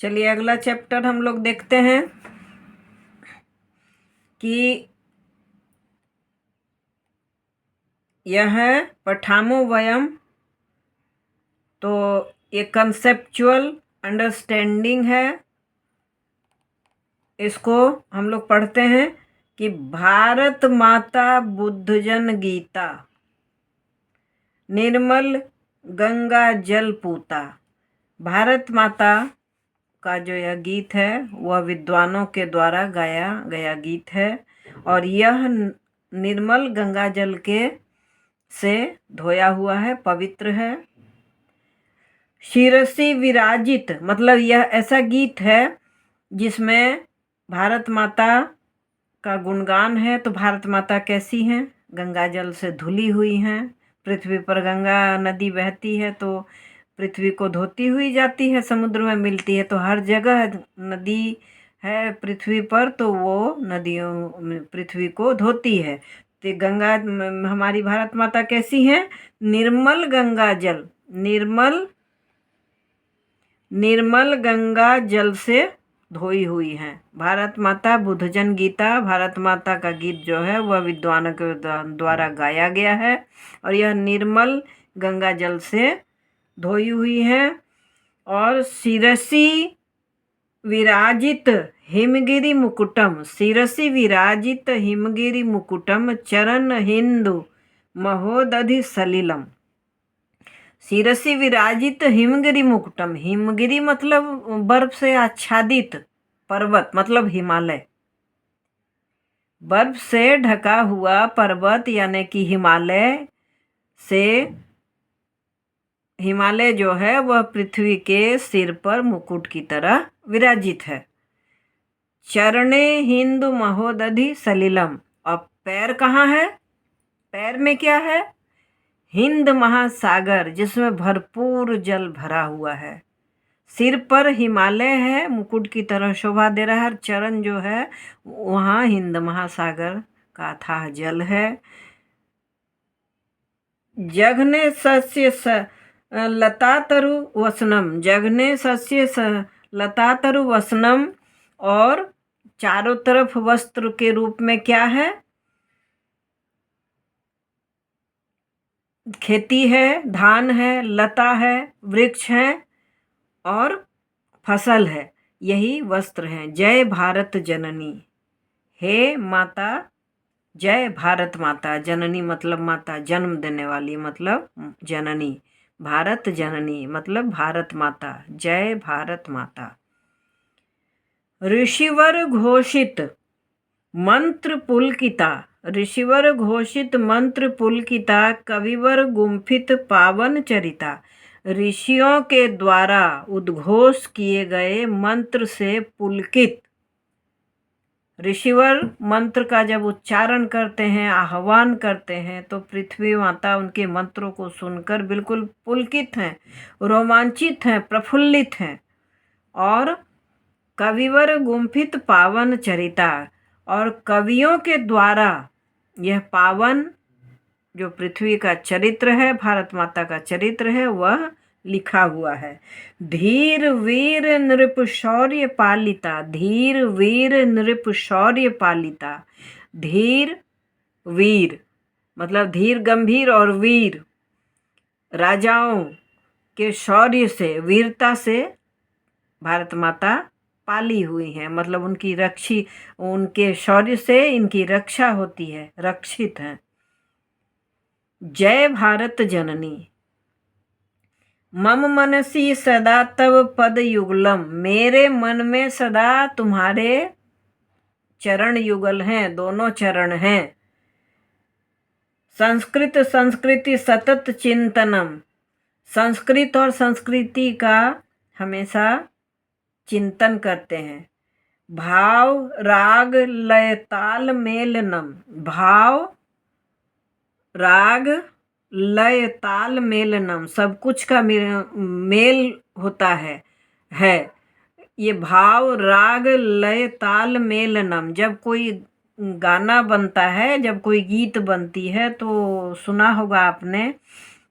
चलिए अगला चैप्टर हम लोग देखते हैं कि यह पठामो वयम, तो ये कंसेप्चुअल अंडरस्टैंडिंग है। इसको हम लोग पढ़ते हैं कि भारत माता बुद्धजन गीता, निर्मल गंगा जल पूता। भारत माता का जो यह गीत है वह विद्वानों के द्वारा गाया गया गीत है और यह निर्मल गंगा जल के से धोया हुआ है, पवित्र है। शिरसी विराजित मतलब यह ऐसा गीत है जिसमें भारत माता का गुणगान है। तो भारत माता कैसी हैं? गंगा जल से धुली हुई हैं। पृथ्वी पर गंगा नदी बहती है तो पृथ्वी को धोती हुई जाती है, समुद्र में मिलती है। तो हर जगह नदी है पृथ्वी पर, तो वो नदियों पृथ्वी को धोती है। तो गंगा हमारी भारत माता कैसी हैं? निर्मल गंगा जल, निर्मल गंगा जल से धोई हुई हैं। भारत माता बुद्धजन गीता, भारत माता का गीत जो है वह विद्वानों के द्वारा गाया गया है और यह निर्मल गंगा जल से धोई हुई है। और शिरसी विराजित हिमगिरि मुकुटम, शिरसी विराजित हिमगिरि मुकुटम, चरण हिंदु महोदधि सलिलम। शिरसी विराजित हिमगिरि मुकुटम, हिमगिरि मतलब बर्फ से आच्छादित पर्वत, मतलब हिमालय। बर्फ से ढका हुआ पर्वत यानी कि हिमालय से, हिमालय जो है वह पृथ्वी के सिर पर मुकुट की तरह विराजित है। चरणे हिंदु महोदधि सलिलम, और पैर कहाँ है? पैर में क्या है? हिंद महासागर जिसमें भरपूर जल भरा हुआ है। सिर पर हिमालय है, मुकुट की तरह शोभा दे रहा है। चरण जो है वहाँ हिंद महासागर का अथाह जल है। जघने सस्य लता तरु वसनम, जघने सस्य लता तरु वसनम, और चारों तरफ वस्त्र के रूप में क्या है? खेती है, धान है, लता है, वृक्ष है और फसल है, यही वस्त्र हैं। जय भारत जननी, हे माता, जय भारत माता। जननी मतलब माता, जन्म देने वाली मतलब जननी। भारत जननी मतलब भारत माता। जय भारत माता। ऋषिवर घोषित मंत्र पुलकिता, ऋषिवर घोषित मंत्र पुलकिता, कविवर गुम्फित पावन चरिता। ऋषियों के द्वारा उद्घोष किए गए मंत्र से पुलकित, ऋषिवर मंत्र का जब उच्चारण करते हैं, आह्वान करते हैं, तो पृथ्वी माता उनके मंत्रों को सुनकर बिल्कुल पुलकित हैं, रोमांचित हैं, प्रफुल्लित हैं। और कविवर गुम्फित पावन चरिता, और कवियों के द्वारा यह पावन जो पृथ्वी का चरित्र है, भारत माता का चरित्र है, वह लिखा हुआ है। धीर वीर नृप शौर्य पालिता, धीर वीर नृप शौर्य पालिता। धीर वीर मतलब धीर गंभीर और वीर, राजाओं के शौर्य से, वीरता से भारत माता पाली हुई हैं, मतलब उनकी उनके शौर्य से इनकी रक्षा होती है, रक्षित हैं। जय भारत जननी, मम मनसी सदा तव पद युगलम, मेरे मन में सदा तुम्हारे चरण युगल हैं, दोनों चरण हैं। संस्कृत संस्कृति सतत चिंतनम, संस्कृत और संस्कृति का हमेशा चिंतन करते हैं। भाव राग लय ताल मेलनम, भाव राग लय ताल मेलनम, सब कुछ का मेल होता है। ये भाव राग लय ताल मेलनम, जब कोई गाना बनता है, जब कोई गीत बनती है, तो सुना होगा आपने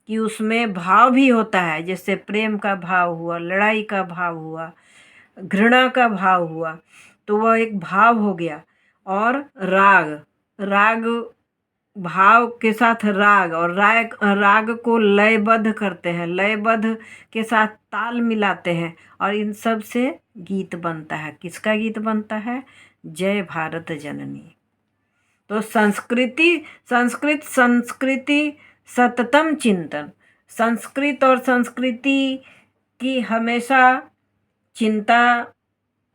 कि उसमें भाव भी होता है, जैसे प्रेम का भाव हुआ, लड़ाई का भाव हुआ, घृणा का भाव हुआ, तो वह एक भाव हो गया। और राग, राग भाव के साथ राग, और राग को लयबद्ध करते हैं, लयबद्ध के साथ ताल मिलाते हैं, और इन सब से गीत बनता है। किसका गीत बनता है? जय भारत जननी। तो संस्कृति सततम चिंतन, संस्कृत और संस्कृति की हमेशा चिंता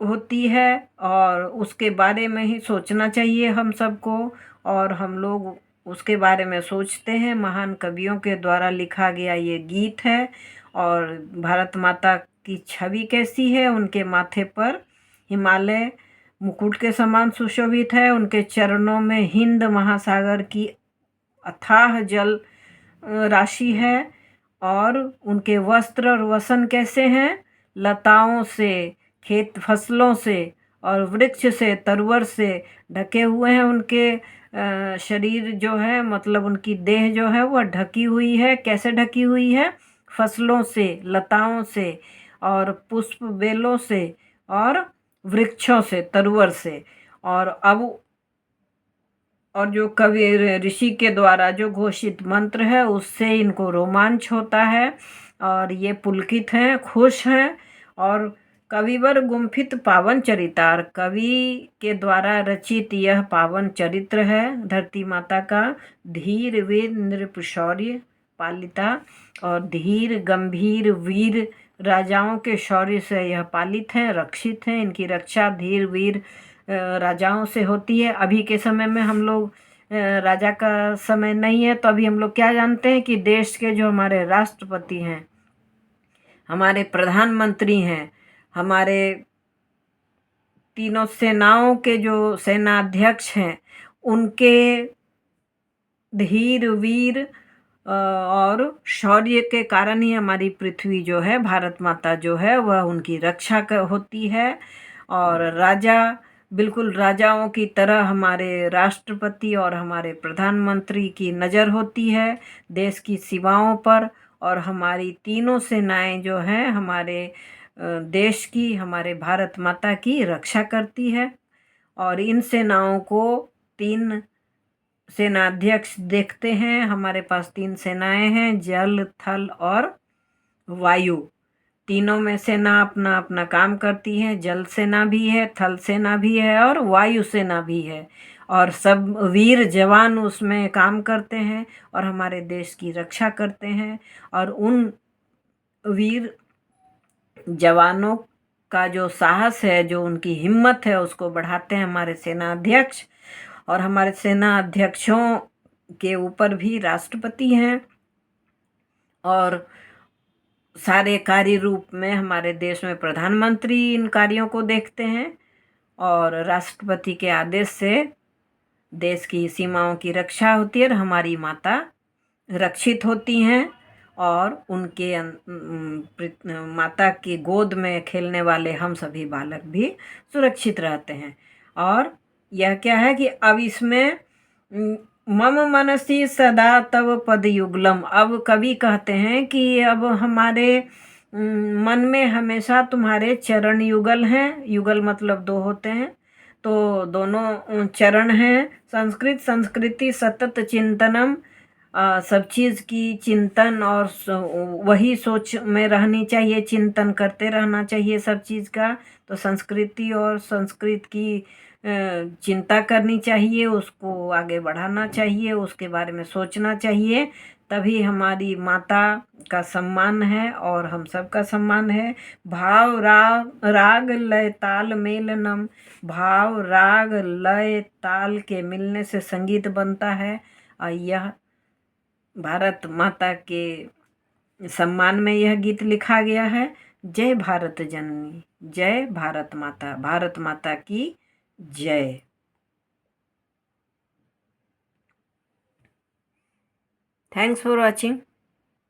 होती है, और उसके बारे में ही सोचना चाहिए हम सबको, और हम लोग उसके बारे में सोचते हैं। महान कवियों के द्वारा लिखा गया ये गीत है। और भारत माता की छवि कैसी है? उनके माथे पर हिमालय मुकुट के समान सुशोभित है, उनके चरणों में हिंद महासागर की अथाह जल राशि है, और उनके वस्त्र और वसन कैसे हैं? लताओं से, खेत फसलों से और वृक्ष से, तरवर से ढके हुए हैं। उनके शरीर जो है, मतलब उनकी देह जो है वह ढकी हुई है। कैसे ढकी हुई है? फसलों से, लताओं से और पुष्प बेलों से और वृक्षों से, तरवर से। और जो कवि ऋषि के द्वारा जो घोषित मंत्र है, उससे इनको रोमांच होता है, और ये पुलकित हैं, खुश हैं। और कविवर गुम्फित पावन चरितार, कवि के द्वारा रचित यह पावन चरित्र है धरती माता का। धीर वीर नृपशौर्य पालिता, और धीर गंभीर वीर राजाओं के शौर्य से यह पालित हैं, रक्षित हैं। इनकी रक्षा धीर वीर राजाओं से होती है। अभी के समय में हम लोग राजा का समय नहीं है, तो अभी हम लोग क्या जानते हैं कि देश के जो हमारे राष्ट्रपति हैं, हमारे प्रधानमंत्री हैं, हमारे तीनों सेनाओं के जो सेनाध्यक्ष हैं, उनके धीर वीर और शौर्य के कारण ही हमारी पृथ्वी जो है, भारत माता जो है, वह उनकी रक्षा होती है। और राजा, बिल्कुल राजाओं की तरह हमारे राष्ट्रपति और हमारे प्रधानमंत्री की नज़र होती है देश की सीमाओं पर। और हमारी तीनों सेनाएं जो हैं, हमारे देश की, हमारे भारत माता की रक्षा करती है। और इन सेनाओं को 3 सेनाध्यक्ष देखते हैं। हमारे पास 3 सेनाएं हैं, जल, थल और वायु। तीनों में सेना अपना अपना काम करती है। जल सेना भी है, थल सेना भी है और वायु सेना भी है, और सब वीर जवान उसमें काम करते हैं और हमारे देश की रक्षा करते हैं। और उन वीर जवानों का जो साहस है, जो उनकी हिम्मत है, उसको बढ़ाते हैं हमारे सेना अध्यक्ष। और हमारे सेना अध्यक्षों के ऊपर भी राष्ट्रपति हैं, और सारे कार्य रूप में हमारे देश में प्रधानमंत्री इन कार्यों को देखते हैं। और राष्ट्रपति के आदेश से देश की सीमाओं की रक्षा होती है, और हमारी माता रक्षित होती हैं। और उनके माता की गोद में खेलने वाले हम सभी बालक भी सुरक्षित रहते हैं। और यह क्या है कि अब इसमें मम मनसी सदा तव पद युगलम, अब कवि कहते हैं कि अब हमारे मन में हमेशा तुम्हारे चरण युगल हैं। युगल मतलब 2 होते हैं, तो दोनों चरण हैं। संस्कृति सतत चिंतनम, सब चीज़ की चिंतन और वही सोच में रहनी चाहिए, चिंतन करते रहना चाहिए सब चीज़ का। तो संस्कृति और संस्कृत की चिंता करनी चाहिए, उसको आगे बढ़ाना चाहिए, उसके बारे में सोचना चाहिए। तभी हमारी माता का सम्मान है और हम सब का सम्मान है। भाव राग लय ताल मेलनम, भाव राग लय ताल के मिलने से संगीत बनता है। और यह भारत माता के सम्मान में यह गीत लिखा गया है। जय भारत जननी, जय भारत माता, भारत माता की जय। Thanks for watching.